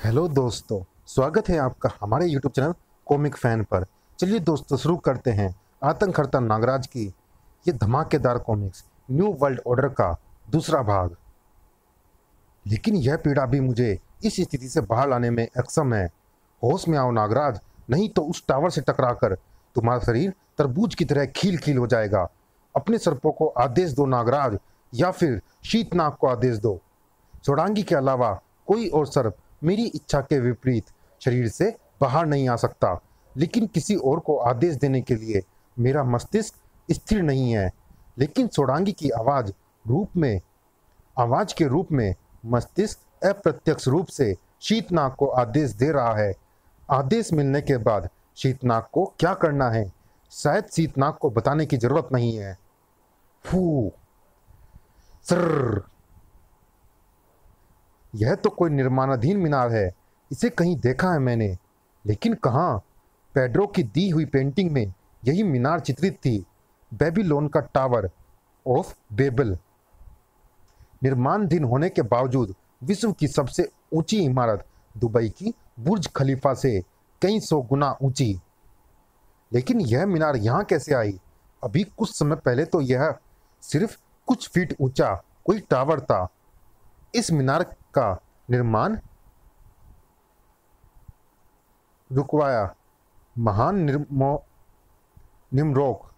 Hello दोस्तों, स्वागत है आपका हमारे यूट्यूब चैनल कॉमिक फैन पर। चलिए दोस्तों, शुरू करते हैं आतंक हर्ता नागराज की ये धमाकेदार कॉमिक्स न्यू वर्ल्ड ऑर्डर का दूसरा भाग। लेकिन यह पीड़ा भी मुझे इस स्थिति से बाहर लाने में अक्षम है। होश में आओ नागराज, नहीं तो उस टावर से टकराकर तुम्हारा शरीर तरबूज की तरह खील खील हो जाएगा। अपने सर्पों को आदेश दो नागराज, या फिर शीतनाग को आदेश दो। चौड़ांगी के अलावा कोई और सर्प मेरी इच्छा के विपरीत शरीर से बाहर नहीं आ सकता, लेकिन किसी और को आदेश देने के लिए मेरा मस्तिष्क स्थिर नहीं है। लेकिन चौड़ांगी की आवाज के रूप में मस्तिष्क अप्रत्यक्ष रूप से शीतनाग को आदेश दे रहा है। आदेश मिलने के बाद शीतनाग को क्या करना है, शायद शीतनाग को बताने की जरूरत नहीं है। फू सर, यह तो कोई निर्माणाधीन मीनार है। इसे कहीं देखा है मैंने, लेकिन कहाँ? पेड्रो की दी हुई पेंटिंग में यही मीनार चित्रित थी। बेबीलोन का टावर ऑफ बेबल। निर्माणाधीन होने के बावजूद विश्व की सबसे ऊंची इमारत दुबई की बुर्ज खलीफा से कई सौ गुना ऊंची। लेकिन यह मीनार यहाँ कैसे आई? अभी कुछ समय पहले तो यह सिर्फ कुछ फीट ऊंचा कोई टावर था। इस मीनार का निर्माण रुकवाया महान निम्रोक।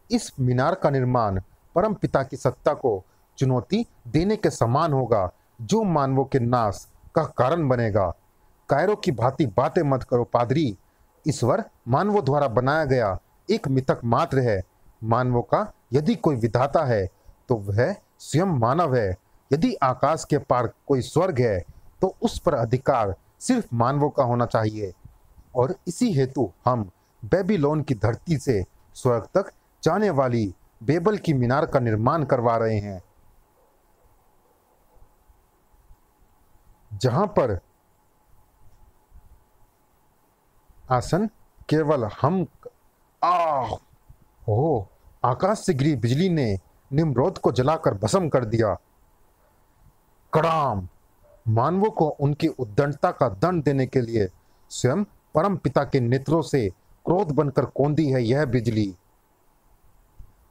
इस मीनार का निर्माण परम पिता की सत्ता को चुनौती देने के समान होगा, जो मानवों के नाश का कारण बनेगा। कायरों की भांति बातें मत करो पादरी। ईश्वर मानवों द्वारा बनाया गया एक मिथक मात्र है। मानवों का यदि कोई विधाता है तो वह स्वयं मानव है। यदि आकाश के पार कोई स्वर्ग है तो उस पर अधिकार सिर्फ मानवों का होना चाहिए। और इसी हेतु हम बेबीलोन की धरती से स्वर्ग तक जाने वाली बेबल की मीनार का निर्माण करवा रहे हैं, जहां पर आसन केवल हम आह ओह, आकाश से गिरी बिजली ने निम्रोद को जलाकर भस्म कर दिया। कड़ाम! मानवों को उनकी उद्दंडता का दंड देने के लिए स्वयं परम पिता के नेत्रों से क्रोध बनकर कौंधी है यह बिजली।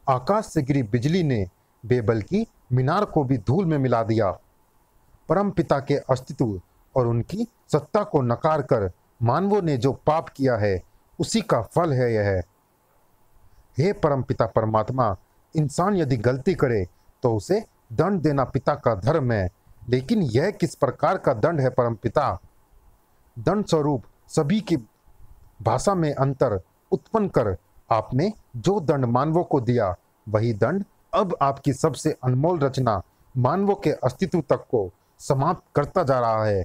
आकाश से गिरी बिजली ने बेबल की मीनार को भी धूल में मिला दिया। परम पिता के अस्तित्व और उनकी सत्ता को नकार कर मानवों ने जो पाप किया है, उसी का फल है यह। हे परम पिता परमात्मा, इंसान यदि गलती करे तो उसे दंड देना पिता का धर्म है। लेकिन यह किस प्रकार का दंड है परमपिता? दंड स्वरूप सभी की भाषा में अंतर उत्पन्न कर आपने जो दंड मानवों को दिया, वही दंड अब आपकी सबसे अनमोल रचना मानवों के अस्तित्व तक को समाप्त करता जा रहा है।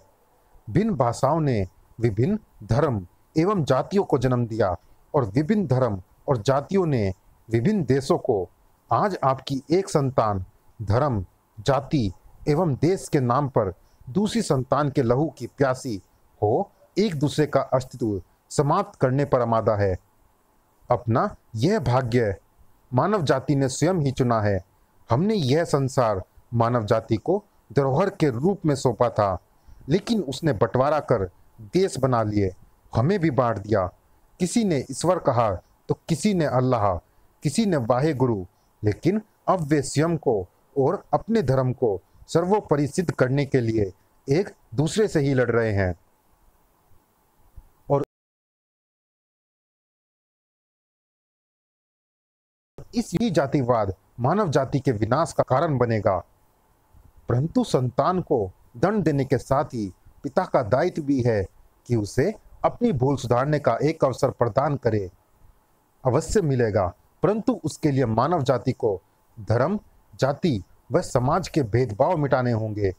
भिन्न भाषाओं ने विभिन्न धर्म एवं जातियों को जन्म दिया, और विभिन्न धर्म और जातियों ने विभिन्न देशों को। आज आपकी एक संतान धर्म, जाति एवं देश के नाम पर दूसरी संतान के लहू की प्यासी हो एक दूसरे का अस्तित्व समाप्त करने पर आमादा है। अपना यह भाग्य मानव जाति ने स्वयं ही चुना है। हमने यह संसार मानव जाति को धरोहर के रूप में सौंपा था, लेकिन उसने बंटवारा कर देश बना लिए, हमें भी बांट दिया। किसी ने ईश्वर कहा तो किसी ने अल्लाह, किसी ने वाहे गुरु। लेकिन अब वे स्वयं को और अपने धर्म को सर्वोपरि सिद्ध करने के लिए एक दूसरे से ही लड़ रहे हैं। और इसी जातिवाद मानव जाति के विनाश का कारण बनेगा। परंतु संतान को दंड देने के साथ ही पिता का दायित्व भी है कि उसे अपनी भूल सुधारने का एक अवसर प्रदान करे। अवश्य मिलेगा, परंतु उसके लिए मानव जाति को धर्म, जाति व समाज के भेदभाव मिटाने होंगे।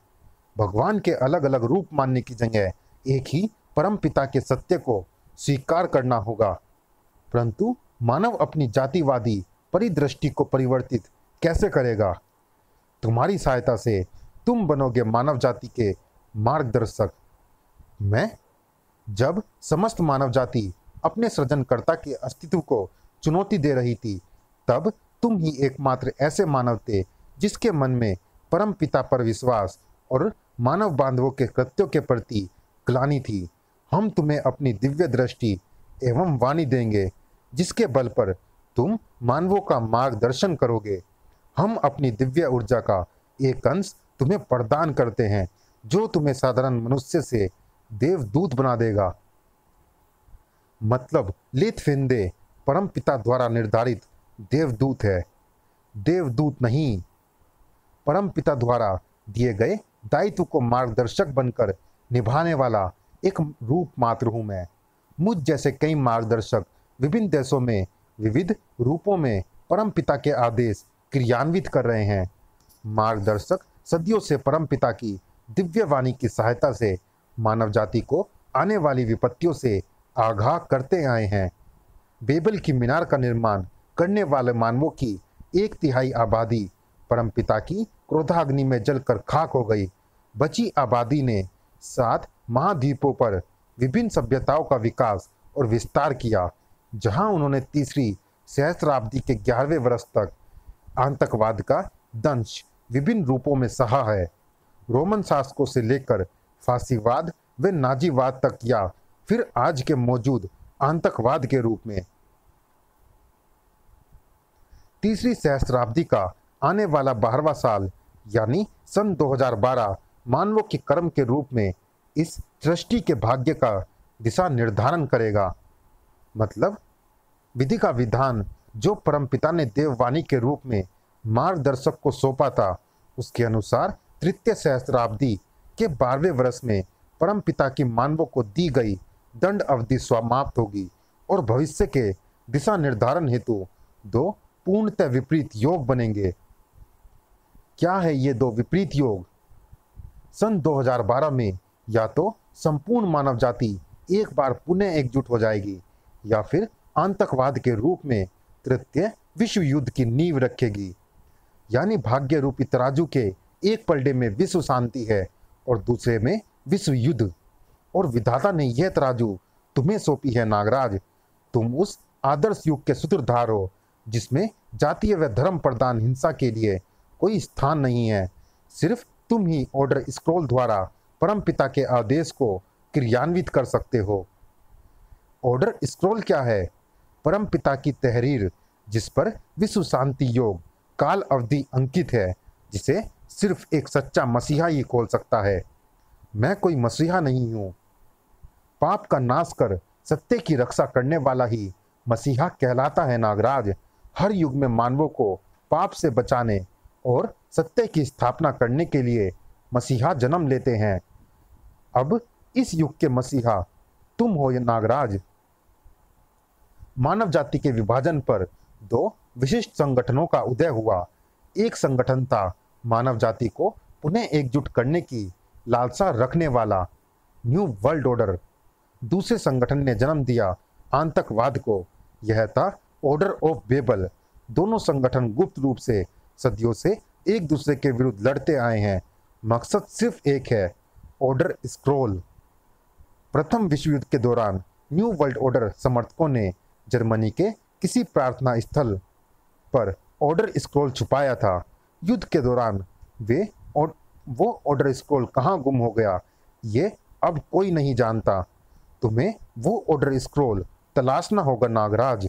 भगवान के अलग अलग रूप मानने की जगह एक ही परम पिता के सत्य को स्वीकार करना होगा। परंतु मानव अपनी जातिवादी परिदृष्टि को परिवर्तित कैसे करेगा? तुम्हारी सहायता से तुम बनोगे मानव जाति के मार्गदर्शक। मैं जब समस्त मानव जाति अपने सृजनकर्ता के अस्तित्व को चुनौती दे रही थी, तब तुम ही एकमात्र ऐसे मानव थे जिसके मन में परम पिता पर विश्वास और मानव बांधवों के कृत्यों के प्रति ग्लानि थी। हम तुम्हें अपनी दिव्य दृष्टि एवं वाणी देंगे, जिसके बल पर तुम मानवों का मार्गदर्शन करोगे। हम अपनी दिव्य ऊर्जा का एक अंश तुम्हें प्रदान करते हैं, जो तुम्हें साधारण मनुष्य से देवदूत बना देगा। मतलब लिथविंदे परम पिता द्वारा निर्धारित देवदूत है, देवदूत नहीं। परम पिता द्वारा दिए गए दायित्व को मार्गदर्शक बनकर निभाने वाला एक रूप मात्र हूं मैं। मुझ जैसे कई मार्गदर्शक विभिन्न देशों में विविध रूपों में परम पिता के आदेश क्रियान्वित कर रहे हैं। मार्गदर्शक सदियों से परम पिता की दिव्य वाणी की सहायता से मानव जाति को आने वाली विपत्तियों से आगाह करते आए हैं। बेबल की मीनार का निर्माण करने वाले मानवों की 1/3 आबादी परम पिता की क्रोधाग्नि में जलकर खाक हो गई। बची आबादी ने 7 महाद्वीपों पर विभिन्न सभ्यताओं का विकास और विस्तार किया, जहां उन्होंने तीसरी सहस्त्राब्दी के 11वें वर्ष तक आतंकवाद का दंश विभिन्न रूपों में सहा है। रोमन शासकों से लेकर फांसीवाद व नाजीवाद तक, या फिर आज के मौजूद आतंकवाद के रूप में। तीसरी सहस्त्राब्दी का आने वाला 12वां साल यानी सन 2012 मानवों के कर्म के रूप में इस सृष्टि के भाग्य का दिशा निर्धारण करेगा। मतलब विधि का विधान जो परमपिता ने देववाणी के रूप में मार्गदर्शक को सौंपा था, उसके अनुसार तृतीय सहस्त्राब्दी के 12वें वर्ष में परमपिता की मानवों को दी गई दंड अवधि समाप्त होगी और भविष्य के दिशा निर्धारण हेतु 2 पूर्णतः विपरीत योग बनेंगे। क्या है ये 2 विपरीत योग? सन 2012 में या तो संपूर्ण मानव जाति एक बार पुनः एकजुट हो जाएगी, या फिर आतंकवाद के रूप में तृतीय विश्व युद्ध की नींव रखेगी। यानी भाग्य रूपी तराजू के एक पलड़े में विश्व शांति है और दूसरे में विश्व युद्ध। और विधाता ने यह तराजू तुम्हें सौंपी है नागराज। तुम उस आदर्श युग के सूत्रधार हो जिसमें जातीय व धर्म प्रधान हिंसा के लिए कोई स्थान नहीं है। सिर्फ तुम ही ऑर्डर स्क्रॉल द्वारा परम पिता के आदेश को क्रियान्वित कर सकते हो। ऑर्डर स्क्रॉल क्या है? परम पिता की तहरीर, जिस पर विश्व शांति योग काल अवधि अंकित है, जिसे सिर्फ एक सच्चा मसीहा ही खोल सकता है। मैं कोई मसीहा नहीं हूं। पाप का नाश कर सत्य की रक्षा करने वाला ही मसीहा कहलाता है नागराज। हर युग में मानवों को पाप से बचाने और सत्य की स्थापना करने के लिए मसीहा जन्म लेते हैं। अब इस युग के मसीहा तुम हो नागराज। मानव जाति के विभाजन पर 2 विशिष्ट संगठनों का उदय हुआ। एक संगठन था मानव जाति को पुनः एकजुट करने की लालसा रखने वाला न्यू वर्ल्ड ऑर्डर। दूसरे संगठन ने जन्म दिया आतंकवाद को। यह था ऑर्डर ऑफ बेबल। दोनों संगठन गुप्त रूप से सदियों से एक दूसरे के विरुद्ध लड़ते आए हैं। मकसद सिर्फ एक है, ऑर्डर स्क्रॉल। प्रथम विश्व युद्ध के दौरान न्यू वर्ल्ड ऑर्डर समर्थकों ने जर्मनी के किसी प्रार्थना स्थल पर ऑर्डर स्क्रॉल छुपाया था। युद्ध के दौरान वो ऑर्डर स्क्रॉल कहाँ गुम हो गया, ये अब कोई नहीं जानता। तुम्हें वो ऑर्डर स्क्रॉल तलाशना होगा नागराज।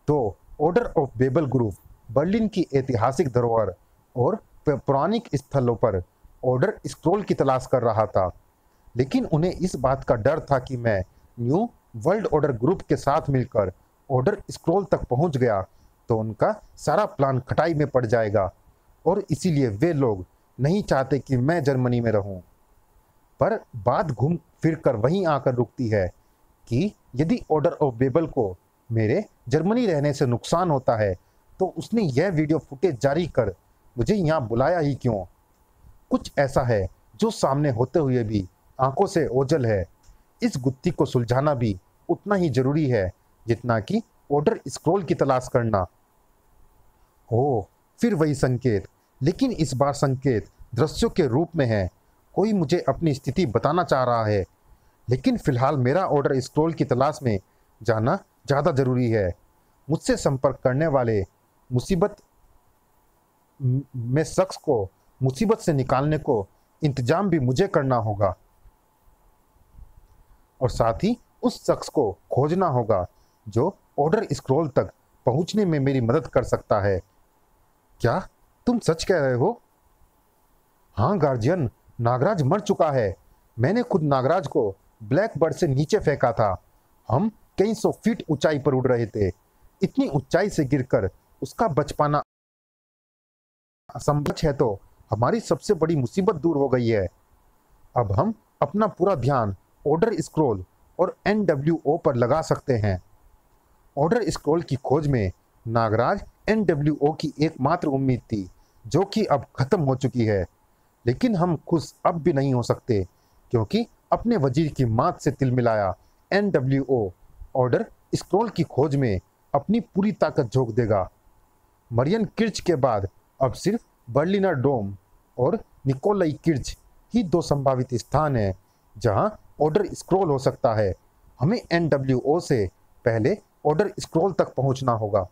तो order of Babel group Berlin की ऐतिहासिक धरोहर और पौराणिक स्थलों पर ऑर्डर स्क्रॉल की तलाश कर रहा था, लेकिन उन्हें इस बात का डर था कि मैं न्यू वर्ल्ड ऑर्डर ग्रुप के साथ मिलकर ऑर्डर स्क्रॉल तक पहुंच गया तो उनका सारा प्लान खटाई में पड़ जाएगा, और इसीलिए वे लोग नहीं चाहते कि मैं जर्मनी में रहूं। पर बात घूम फिर कर वहीं आकर रुकती है कि यदि ऑर्डर ऑफ बेबल को मेरे जर्मनी रहने से नुकसान होता है तो उसने यह वीडियो फुटेज जारी कर मुझे यहाँ बुलाया ही क्यों? कुछ ऐसा है जो सामने होते हुए भी आंखों से ओझल है। इस गुत्थी को सुलझाना भी उतना ही जरूरी है जितना कि ऑर्डर स्क्रॉल की तलाश करना। ओह, फिर वही संकेत, लेकिन इस बार संकेत दृश्यों के रूप में है। कोई मुझे अपनी स्थिति बताना चाह रहा है, लेकिन फिलहाल मेरा ऑर्डर स्क्रॉल की तलाश में जाना ज़्यादा जरूरी है। मुझसे संपर्क करने वाले मुसीबत में शख्स को मुसीबत से निकालने को इंतजाम भी मुझे करना होगा, और साथ ही उस शख्स को खोजना होगा जो ऑर्डर स्क्रॉल तक पहुंचने में मेरी मदद कर सकता है। क्या तुम सच कह रहे हो? हाँ गार्जियन, नागराज मर चुका है। मैंने खुद नागराज को ब्लैक बर्ड से नीचे फेंका था। हम कई 100 फीट ऊंचाई पर उड़ रहे थे। इतनी ऊंचाई से गिरकर उसका बच पाना असंभव है, तो हमारी सबसे बड़ी मुसीबत दूर हो गई है। अब हम अपना पूरा ध्यान ऑर्डर स्क्रॉल और NWO पर लगा सकते हैं। ऑर्डर स्क्रॉल की खोज में नागराज NWO की एकमात्र उम्मीद थी, जो कि अब खत्म हो चुकी है। लेकिन हम खुश अब भी नहीं हो सकते, क्योंकि अपने वजीर की मात से तिल मिलाया NWO ऑर्डर स्क्रॉल की खोज में अपनी पूरी ताकत झोंक देगा। मरियन किर्च के बाद अब सिर्फ बर्लिनर डोम और निकोलाई किर्च ही 2 संभावित स्थान हैं जहां ऑर्डर स्क्रॉल हो सकता है। हमें NWO से पहले ऑर्डर स्क्रॉल तक पहुंचना होगा।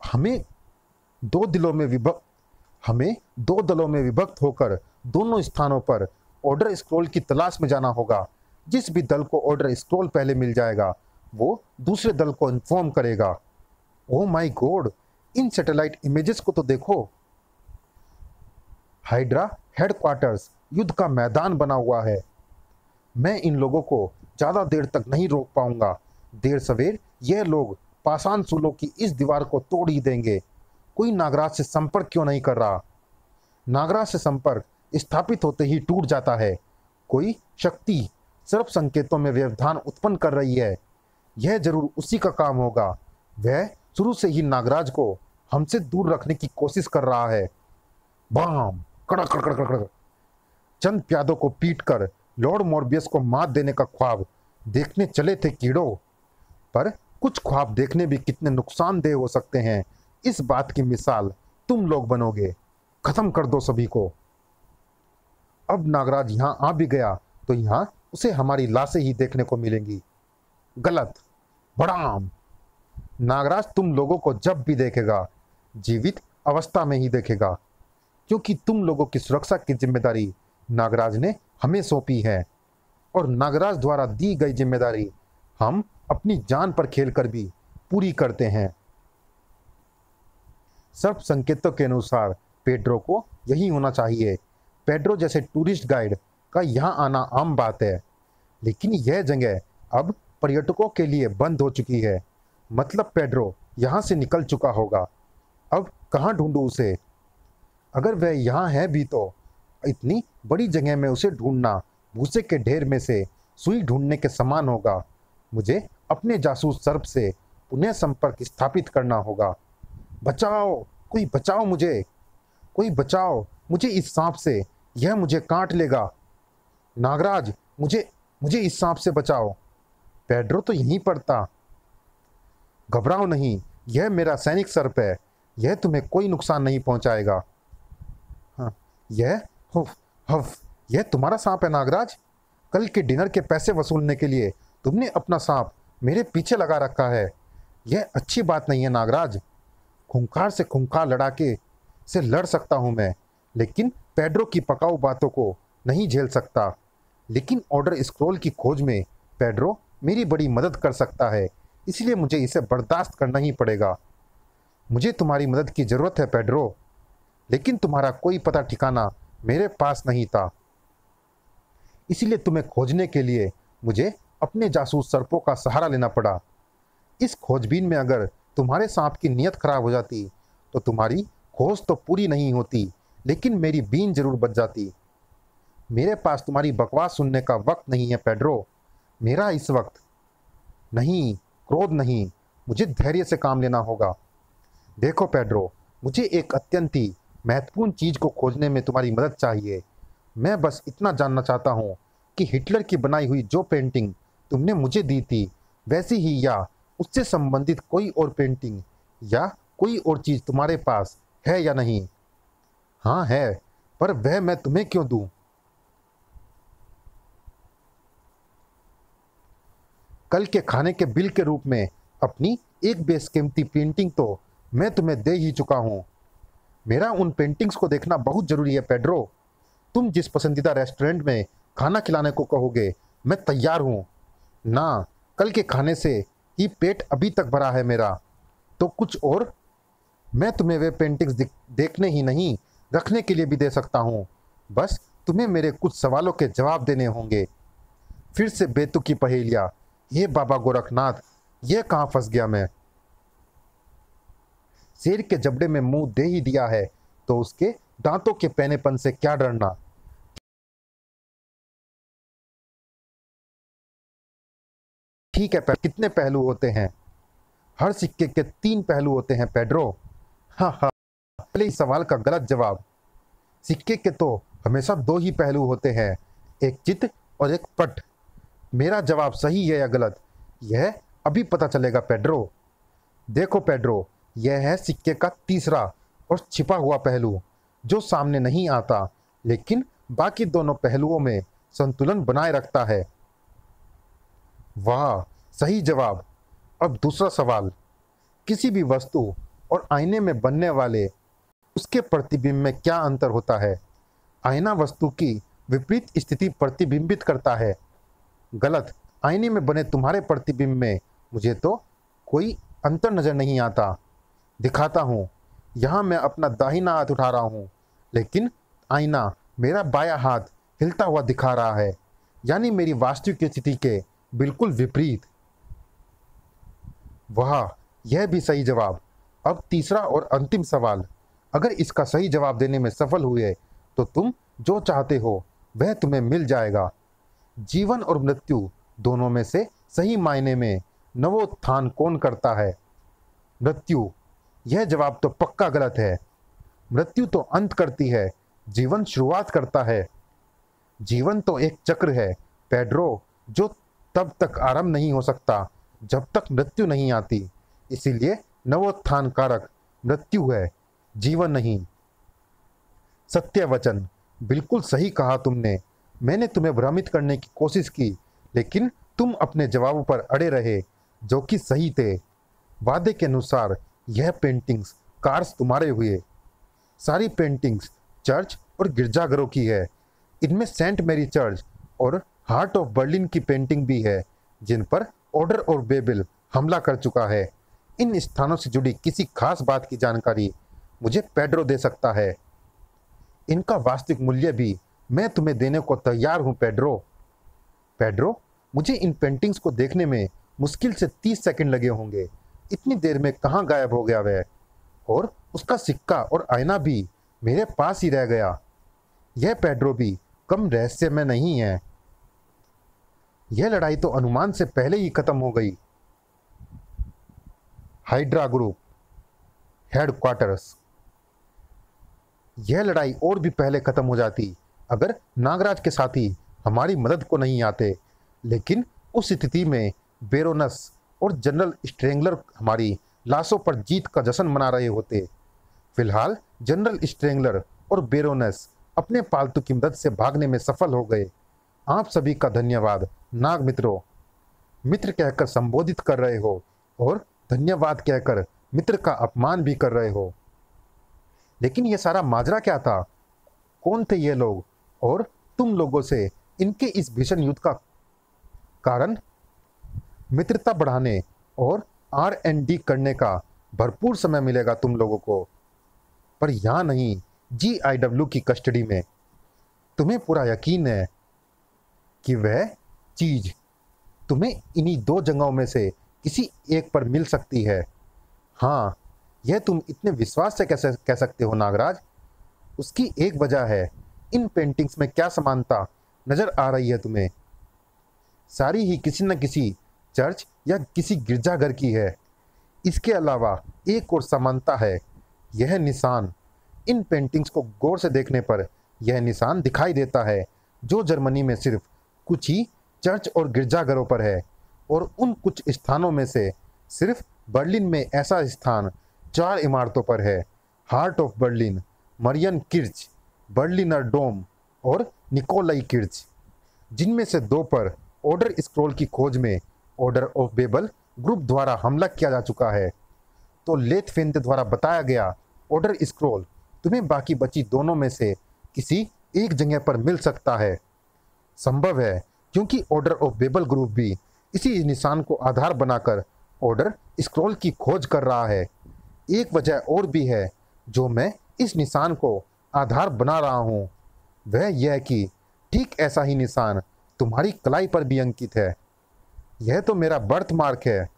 हमें दो दलों में विभक्त होकर दोनों स्थानों पर ऑर्डर स्क्रॉल की तलाश में जाना होगा। जिस भी दल को ऑर्डर स्क्रॉल पहले मिल जाएगा, वो दूसरे दल को इन्फॉर्म करेगा। Oh my God, in satellite images को तो देखो। हाइड्रा हेडक्वार्टर्स युद्ध का मैदान बना हुआ है। मैं इन लोगों को ज्यादा देर तक नहीं रोक पाऊंगा। देर सवेर यह लोग पाषाण सूलों की इस दीवार को तोड़ ही देंगे। कोई नागराज से संपर्क क्यों नहीं कर रहा? नागराज से संपर्क स्थापित होते ही टूट जाता है। कोई शक्ति सर्प संकेतों में व्यवधान उत्पन्न कर रही है। यह जरूर उसी का काम होगा। वह शुरू से ही नागराज को हमसे दूर रखने की कोशिश कर रहा है। बाम, कड़क कड़क कड़क कड़क। चंद प्यादों को पीटकर लॉर्ड मॉर्बियस को मात देने का ख्वाब देखने चले थे कीड़ों, पर कुछ ख्वाब देखने भी कितने नुकसानदेह हो सकते हैं, इस बात की मिसाल तुम लोग बनोगे। खत्म कर दो सभी को। अब नागराज यहां आ भी गया तो यहां उसे हमारी लाशें ही देखने को मिलेंगी। गलत। बड़ाम। नागराज तुम लोगों को जब भी देखेगा, जीवित अवस्था में ही देखेगा, क्योंकि तुम लोगों की सुरक्षा की जिम्मेदारी नागराज ने हमें सौंपी है, और नागराज द्वारा दी गई जिम्मेदारी हम अपनी जान पर खेलकर भी पूरी करते हैं। सर्प संकेतों के अनुसार पेड्रो को यही होना चाहिए। पेड्रो जैसे टूरिस्ट गाइड का यहाँ आना आम बात है, लेकिन यह जगह अब पर्यटकों के लिए बंद हो चुकी है। मतलब पेड्रो यहाँ से निकल चुका होगा। अब कहाँ ढूंढूं उसे? अगर वह यहाँ है भी तो इतनी बड़ी जगह में उसे ढूंढना भूसे के ढेर में से सुई ढूंढने के समान होगा। मुझे अपने जासूस सर्प से पुनः संपर्क स्थापित करना होगा। बचाओ, कोई बचाओ मुझे, कोई बचाओ मुझे इस सांप से, यह मुझे काट लेगा। नागराज, मुझे इस सांप से बचाओ। पेड्रो तो यहीं पर था। घबराओ नहीं, यह मेरा सैनिक सर्प है, यह तुम्हें कोई नुकसान नहीं पहुंचाएगा। हाँ, यह तुम्हारा सांप है नागराज? कल के डिनर के पैसे वसूलने के लिए तुमने अपना सांप मेरे पीछे लगा रखा है। यह अच्छी बात नहीं है नागराज। खूंखार से खूंखार लड़ाके से लड़ सकता हूं मैं, लेकिन पेड्रो की पकाऊ बातों को नहीं झेल सकता। लेकिन ऑर्डर स्क्रॉल की खोज में पेड्रो मेरी बड़ी मदद कर सकता है, इसलिए मुझे इसे बर्दाश्त करना ही पड़ेगा। मुझे तुम्हारी मदद की जरूरत है पेड्रो, लेकिन तुम्हारा कोई पता ठिकाना मेरे पास नहीं था। इसलिए तुम्हें खोजने के लिए मुझे अपने जासूस सर्पों का सहारा लेना पड़ा। इस खोजबीन में अगर तुम्हारे सांप की नीयत खराब हो जाती तो तुम्हारी खोज तो पूरी नहीं होती, लेकिन मेरी बीन जरूर बच जाती। मेरे पास तुम्हारी बकवास सुनने का वक्त नहीं है पेड्रो। मेरा इस वक्त नहीं, क्रोध नहीं, मुझे धैर्य से काम लेना होगा। देखो पेड्रो, मुझे एक अत्यंत ही महत्वपूर्ण चीज को खोजने में तुम्हारी मदद चाहिए। मैं बस इतना जानना चाहता हूँ कि हिटलर की बनाई हुई जो पेंटिंग तुमने मुझे दी थी, वैसी ही या उससे संबंधित कोई और पेंटिंग या कोई और चीज तुम्हारे पास है या नहीं? हाँ है, पर वह मैं तुम्हें क्यों दूं? कल के खाने के बिल के रूप में अपनी एक बेशकीमती पेंटिंग तो मैं तुम्हें दे ही चुका हूं। मेरा उन पेंटिंग्स को देखना बहुत जरूरी है पेड्रो। तुम जिस पसंदीदा रेस्टोरेंट में खाना खिलाने को कहोगे मैं तैयार हूँ। ना, कल के खाने से ही पेट अभी तक भरा है मेरा, तो कुछ और? मैं तुम्हें वे पेंटिंग्स देखने ही नहीं, रखने के लिए भी दे सकता हूँ। बस तुम्हें मेरे कुछ सवालों के जवाब देने होंगे। फिर से बेतुकी पहेलियाँ। ये बाबा गोरखनाथ, ये कहाँ फंस गया मैं। शेर के जबड़े में मुंह दे ही दिया है तो उसके दांतों के पैनेपन से क्या डरना। ठीक है, कितने पहलू होते हैं? हर सिक्के के 3 पहलू होते हैं पेड्रो। हाँ हाँ, पहले इस सवाल का गलत जवाब। सिक्के के तो हमेशा 2 ही पहलू होते हैं, एक चित और एक पट। मेरा जवाब सही है या गलत, यह अभी पता चलेगा पेड्रो। देखो पेड्रो, यह है सिक्के का तीसरा और छिपा हुआ पहलू, जो सामने नहीं आता लेकिन बाकी दोनों पहलुओं में संतुलन बनाए रखता है। वाह, सही जवाब। अब दूसरा सवाल। किसी भी वस्तु और आईने में बनने वाले उसके प्रतिबिंब में क्या अंतर होता है? आईना वस्तु की विपरीत स्थिति प्रतिबिंबित करता है। गलत। आईने में बने तुम्हारे प्रतिबिंब में मुझे तो कोई अंतर नजर नहीं आता। दिखाता हूँ। यहाँ मैं अपना दाहिना हाथ उठा रहा हूँ, लेकिन आईना मेरा बायां हाथ हिलता हुआ दिखा रहा है, यानी मेरी वास्तविक स्थिति के बिल्कुल विपरीत। वाह, यह भी सही जवाब। अब तीसरा और अंतिम सवाल। अगर इसका सही जवाब देने में सफल हुए तो तुम जो चाहते हो वह तुम्हें मिल जाएगा। जीवन और मृत्यु दोनों में से सही मायने में नवोत्थान कौन करता है? मृत्यु। यह जवाब तो पक्का गलत है। मृत्यु तो अंत करती है, जीवन शुरुआत करता है। जीवन तो एक चक्र है पेड्रो, जो तब तक आरंभ नहीं हो सकता जब तक मृत्यु नहीं आती। इसीलिए नवोत्थान कारक मृत्यु है, जीवन नहीं। सत्य वचन। बिल्कुल सही कहा तुमने। मैंने तुम्हें भ्रमित करने की कोशिश की, लेकिन तुम अपने जवाबों पर अड़े रहे, जो कि सही थे। वादे के अनुसार यह पेंटिंग्स कार्स तुम्हारे हुए। सारी पेंटिंग्स चर्च और गिरजाघरों की है। इनमें सेंट मैरी चर्च और हार्ट ऑफ बर्लिन की पेंटिंग भी है, जिन पर ऑर्डर और बेबिल हमला कर चुका है। इन स्थानों से जुड़ी किसी खास बात की जानकारी मुझे पेड्रो दे सकता है। इनका वास्तविक मूल्य भी मैं तुम्हें देने को तैयार हूं पेड्रो। पेड्रो, मुझे इन पेंटिंग्स को देखने में मुश्किल से 30 सेकंड लगे होंगे। इतनी देर में कहाँ गायब हो गया वह? और उसका सिक्का और आईना भी मेरे पास ही रह गया। यह पेड्रो भी कम रहस्यमय नहीं है। यह लड़ाई तो अनुमान से पहले ही खत्म हो गई। Hydra group headquarters. यह लड़ाई और भी पहले खत्म हो जाती अगर नागराज के साथी हमारी मदद को नहीं आते, लेकिन उस स्थिति में बेरोनस और जनरल स्ट्रेंगलर हमारी लाशों पर जीत का जश्न मना रहे होते। फिलहाल जनरल स्ट्रेंगलर और बेरोनस अपने पालतू की मदद से भागने में सफल हो गए। आप सभी का धन्यवाद नाग मित्रों। मित्र कहकर संबोधित कर रहे हो और धन्यवाद कहकर मित्र का अपमान भी कर रहे हो। लेकिन यह सारा माजरा क्या था? कौन थे ये लोग? और तुम लोगों से इनके इस भीषण युद्ध का कारण? मित्रता बढ़ाने और R&D करने का भरपूर समय मिलेगा तुम लोगों को, पर यहाँ नहीं, GIW की कस्टडी में। तुम्हें पूरा यकीन है कि वह चीज तुम्हें इन्हीं 2 जगहों में से किसी एक पर मिल सकती है। हाँ, यह तुम इतने विश्वास से कैसे कह सकते हो नागराज? उसकी एक वजह है। इन पेंटिंग्स में क्या समानता नजर आ रही है तुम्हें? सारी ही किसी न किसी चर्च या किसी गिरजाघर की है। इसके अलावा एक और समानता है, यह निशान। इन पेंटिंग्स को गौर से देखने पर यह निशान दिखाई देता है, जो जर्मनी में सिर्फ कुछ ही चर्च और गिरजाघरों पर है, और उन कुछ स्थानों में से सिर्फ बर्लिन में ऐसा स्थान 4 इमारतों पर है। Heart of Berlin, Marienkirche, Berliner Dom और निकोलाई किर्च, जिनमें से 2 पर ऑर्डर स्क्रोल की खोज में ऑर्डर ऑफ बेबल ग्रुप द्वारा हमला किया जा चुका है। तो लेथफिंत द्वारा बताया गया ऑर्डर स्क्रोल तुम्हें बाकी बची दोनों में से किसी एक जगह पर मिल सकता है। संभव है, क्योंकि ऑर्डर ऑफ बेबल ग्रुप भी इसी निशान को आधार बनाकर ऑर्डर स्क्रॉल की खोज कर रहा है। एक वजह और भी है जो मैं इस निशान को आधार बना रहा हूँ, वह यह कि ठीक ऐसा ही निशान तुम्हारी कलाई पर भी अंकित है। यह तो मेरा बर्थ मार्क है।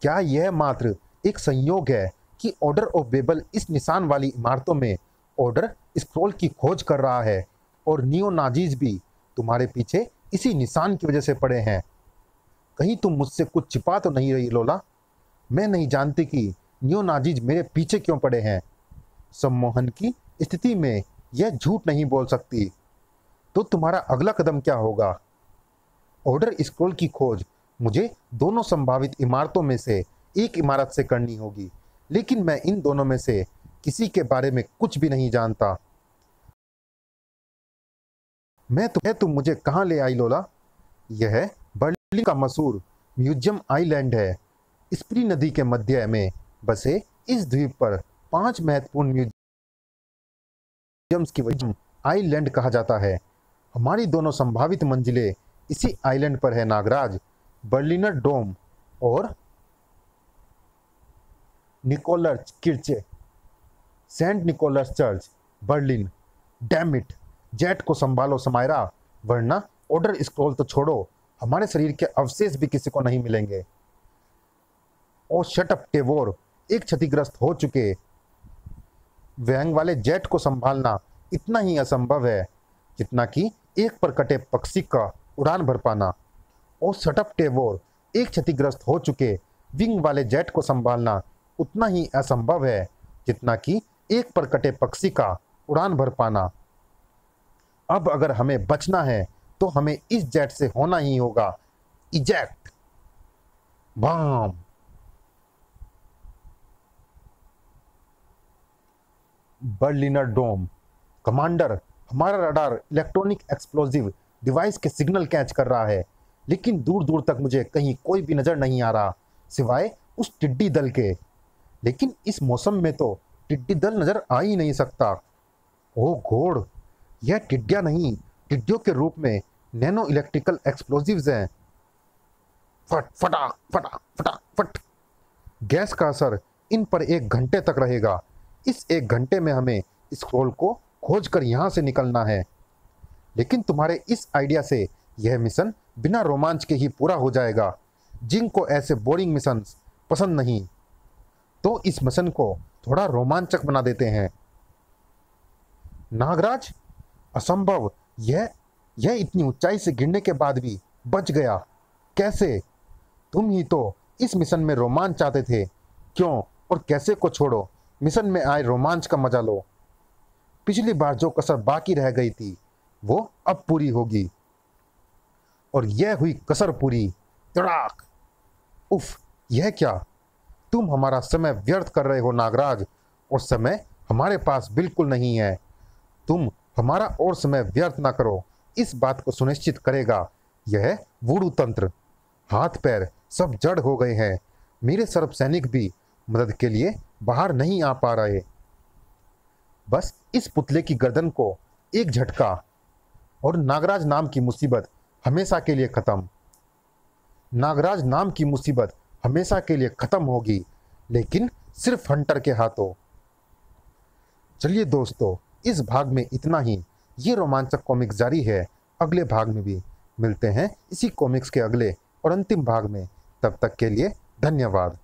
क्या यह मात्र एक संयोग है कि ऑर्डर ऑफ बेबल इस निशान वाली इमारतों में ऑर्डर स्क्रॉल की खोज कर रहा है और नियो नाजीज भी तुम्हारे पीछे इसी निशान की वजह से पड़े हैं? कहीं तुम मुझसे कुछ छिपा तो नहीं रही लोला? मैं नहीं जानती कि नियो नाजीज मेरे पीछे क्यों पड़े हैं। सम्मोहन की स्थिति में यह झूठ नहीं बोल सकती। तो तुम्हारा अगला कदम क्या होगा? ऑर्डर स्क्रॉल की खोज मुझे दोनों संभावित इमारतों में से एक इमारत से करनी होगी, लेकिन मैं इन दोनों में से किसी के बारे में कुछ भी नहीं जानता। तुम मुझे कहाँ ले आई लोला? यह बर्लिन का मशहूर म्यूजियम आइलैंड है। स्प्री नदी के मध्य में बसे इस द्वीप पर 5 महत्वपूर्ण म्यूजियम्स की वजह आइलैंड कहा जाता है। हमारी दोनों संभावित मंजिलें इसी आइलैंड पर है नागराज, बर्लिनर डोम और Nikolas Kirche, Saint Nicholas church, Berlin. Damn it, jet को संभालो समायरा, वरना ऑर्डर स्क्रॉल तो छोड़ो, हमारे शरीर के अवशेष भी किसी को नहीं मिलेंगे। ओ शट अप टेवोर, एक क्षतिग्रस्त हो चुके व्यंग वाले जेट को संभालना इतना ही असंभव है जितना कि एक पर कटे पक्षी का उड़ान भर पाना। ओ शट अप टेवोर, एक क्षतिग्रस्त हो चुके विंग वाले जेट को संभालना उतना ही असंभव है जितना कि एक पर कटे पक्षी का उड़ान भर पाना। अब अगर हमें बचना है तो हमें इस जेट से होना ही होगा। इजेक्ट। बम। बर्लिनर डोम। कमांडर, हमारा रडार इलेक्ट्रॉनिक एक्सप्लोजिव डिवाइस के सिग्नल कैच कर रहा है, लेकिन दूर दूर तक मुझे कहीं कोई भी नजर नहीं आ रहा सिवाय उस टिड्डी दल के। लेकिन इस मौसम में तो टिड्डी दल नजर आ ही नहीं सकता। ओह घोड़, यह टिड्डियां नहीं, टिड्डियों के रूप में नैनो इलेक्ट्रिकल एक्सप्लोजिव्स हैं। फट फटा फटा फटा फट। गैस का असर इन पर 1 घंटे तक रहेगा। इस 1 घंटे में हमें स्क्रॉल को खोज कर यहाँ से निकलना है। लेकिन तुम्हारे इस आइडिया से यह मिशन बिना रोमांच के ही पूरा हो जाएगा। जिंग को ऐसे बोरिंग मिशन पसंद नहीं, तो इस मिशन को थोड़ा रोमांचक बना देते हैं। नागराज, असंभव, यह इतनी ऊंचाई से गिरने के बाद भी बच गया। कैसे? तुम ही तो इस मिशन में रोमांच चाहते थे। क्यों और कैसे को छोड़ो, मिशन में आए रोमांच का मजा लो। पिछली बार जो कसर बाकी रह गई थी वो अब पूरी होगी, और यह हुई कसर पूरी। तड़ाक। उफ, यह क्या? तुम हमारा समय व्यर्थ कर रहे हो नागराज, और समय हमारे पास बिल्कुल नहीं है। तुम हमारा और समय व्यर्थ ना करो, इस बात को सुनिश्चित करेगा यह वुडू तंत्र। हाथ पैर सब जड़ हो गए हैं। मेरे सर्प सैनिक भी मदद के लिए बाहर नहीं आ पा रहे। बस इस पुतले की गर्दन को एक झटका और नागराज नाम की मुसीबत हमेशा के लिए खत्म। नागराज नाम की मुसीबत हमेशा के लिए खत्म होगी, लेकिन सिर्फ हंटर के हाथों। चलिए दोस्तों, इस भाग में इतना ही। ये रोमांचक कॉमिक्स जारी है अगले भाग में भी। मिलते हैं इसी कॉमिक्स के अगले और अंतिम भाग में। तब तक के लिए धन्यवाद।